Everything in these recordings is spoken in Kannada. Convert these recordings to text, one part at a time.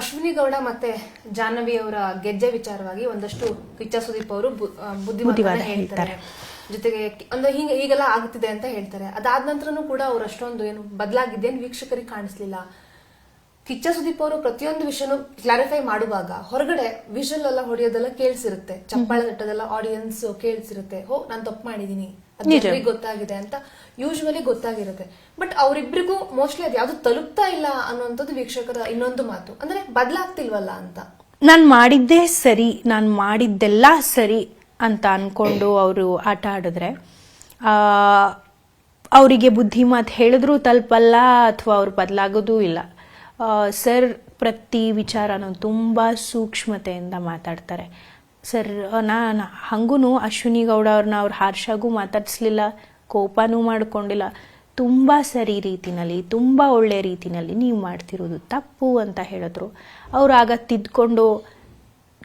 ಅಶ್ವಿನಿ ಗೌಡ ಮತ್ತೆ ಜಾಹ್ನವಿ ಅವರ ಗೆಜ್ಜೆ ವಿಚಾರವಾಗಿ ಒಂದಷ್ಟು ಕಿಚ್ಚ ಸುದೀಪ್ ಅವರು ಬುದ್ಧಿವಾದ ಹೇಳ್ತಾರೆ. ಜೊತೆಗೆ ಅಂದ್ರೆ ಹೀಗೆಲ್ಲ ಆಗ್ತಿದೆ ಅಂತ ಹೇಳ್ತಾರೆ. ಅದಾದ ನಂತರನೂ ಕೂಡ ಅವ್ರು ಅಷ್ಟೊಂದು ಏನು ಬದಲಾಗಿದ್ದೇನು ವೀಕ್ಷಕರಿಗೆ ಕಾಣಿಸ್ಲಿಲ್ಲ. ಕಿಚ್ಚ ಸುದೀಪ್ ಅವರು ಪ್ರತಿಯೊಂದು ವಿಷಯನೂ ಕ್ಲಾರಿಫೈ ಮಾಡುವಾಗ ಹೊರಗಡೆ ವಿಷಲ್ ಎಲ್ಲ ಹೊಡೆಯೋದೆಲ್ಲ ಕೇಳಿಸಿರುತ್ತೆ, ಚಪ್ಪಾಳೆ ತಟ್ಟೋದೆಲ್ಲ ಆಡಿಯನ್ಸ್ ಕೇಳಿಸಿರುತ್ತೆ. ನಾನು ತಪ್ಪು ಮಾಡಿದೀನಿ, ಗೊತ್ತಾಗಿದೆ ಅಂತ ಯೂಶುವಲಿ ಗೊತ್ತಾಗಿರುತ್ತೆ. ಬಟ್ ಅವರಿಬ್ಬರಿಗೂ ಮೋಸ್ಟ್ಲಿ ಅದು ಯಾವ್ದು ತಲುಪ್ತಾ ಇಲ್ಲ ಅನ್ನುವಂಥದ್ದು ವೀಕ್ಷಕರ ಇನ್ನೊಂದು ಮಾತು. ಅಂದ್ರೆ ಬದಲಾಗ್ತಿಲ್ವಲ್ಲ ಅಂತ. ನಾನ್ ಮಾಡಿದ್ದೇ ಸರಿ, ನಾನ್ ಮಾಡಿದ್ದೆಲ್ಲ ಸರಿ ಅಂತ ಅನ್ಕೊಂಡು ಅವರು ಆಟ ಆಡಿದ್ರೆ ಅವರಿಗೆ ಬುದ್ಧಿ ಮಾತು ಹೇಳಿದ್ರೂ ತಲುಪಲ್ಲ ಅಥವಾ ಅವ್ರು ಬದಲಾಗೋದೂ ಇಲ್ಲ. ಸರ್ ಪ್ರತಿ ವಿಚಾರನೂ ತುಂಬ ಸೂಕ್ಷ್ಮತೆಯಿಂದ ಮಾತಾಡ್ತಾರೆ. ಸರ್ ನಾನು ಹಂಗೂ ಅಶ್ವಿನಿ ಗೌಡ ಅವ್ರನ್ನ ಅವ್ರು ಹಾರ್ಷಾಗೂ ಮಾತಾಡಿಸ್ಲಿಲ್ಲ, ಕೋಪನೂ ಮಾಡ್ಕೊಂಡಿಲ್ಲ. ತುಂಬ ಸರಿ ರೀತಿನಲ್ಲಿ, ತುಂಬ ಒಳ್ಳೆ ರೀತಿನಲ್ಲಿ ನೀವು ಮಾಡ್ತಿರೋದು ತಪ್ಪು ಅಂತ ಹೇಳಿದ್ರು. ಅವ್ರು ಆಗ ತಿದ್ಕೊಂಡು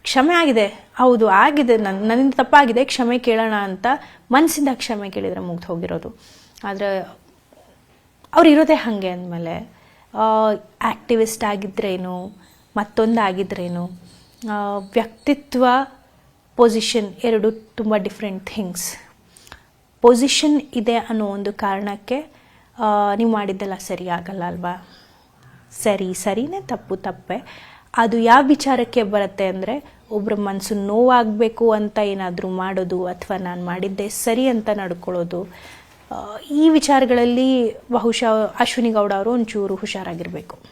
ಕ್ಷಮೆ ಆಗಿದೆ, ಹೌದು ಆಗಿದೆ, ನನ್ನಿಂದ ತಪ್ಪಾಗಿದೆ, ಕ್ಷಮೆ ಕೇಳೋಣ ಅಂತ ಮನಸ್ಸಿಂದ ಕ್ಷಮೆ ಕೇಳಿದರೆ ಮುಗ್ದು ಹೋಗಿರೋದು. ಆದರೆ ಅವ್ರು ಇರೋದೇ ಹಾಗೆ ಅಂದಮೇಲೆ ಆ್ಯಕ್ಟಿವಿಸ್ಟ್ ಆಗಿದ್ರೇನು ಮತ್ತೊಂದು ಆಗಿದ್ರೇನು, ವ್ಯಕ್ತಿತ್ವ ಪೊಸಿಷನ್ ಎರಡು ತುಂಬ ಡಿಫ್ರೆಂಟ್ ಥಿಂಗ್ಸ್. ಪೊಸಿಷನ್ ಇದೆ ಅನ್ನೋ ಒಂದು ಕಾರಣಕ್ಕೆ ನೀವು ಮಾಡಿದ್ದೆಲ್ಲ ಸರಿ ಆಗಲ್ಲ ಅಲ್ವಾ? ಸರಿನೇ, ತಪ್ಪು ತಪ್ಪೆ. ಅದು ಯಾವ ವಿಚಾರಕ್ಕೆ ಬರುತ್ತೆ ಅಂದರೆ ಒಬ್ಬರ ಮನಸ್ಸು ನೋವಾಗಬೇಕು ಅಂತ ಏನಾದರೂ ಮಾಡೋದು ಅಥವಾ ನಾನು ಮಾಡಿದ್ದೆ ಸರಿ ಅಂತ ನಡ್ಕೊಳ್ಳೋದು. ಈ ವಿಚಾರಗಳಲ್ಲಿ ಬಹುಶಃ ಅಶ್ವಿನಿ ಗೌಡ ಅವರು ಒಂಚೂರು ಹುಷಾರಾಗಿರಬೇಕು.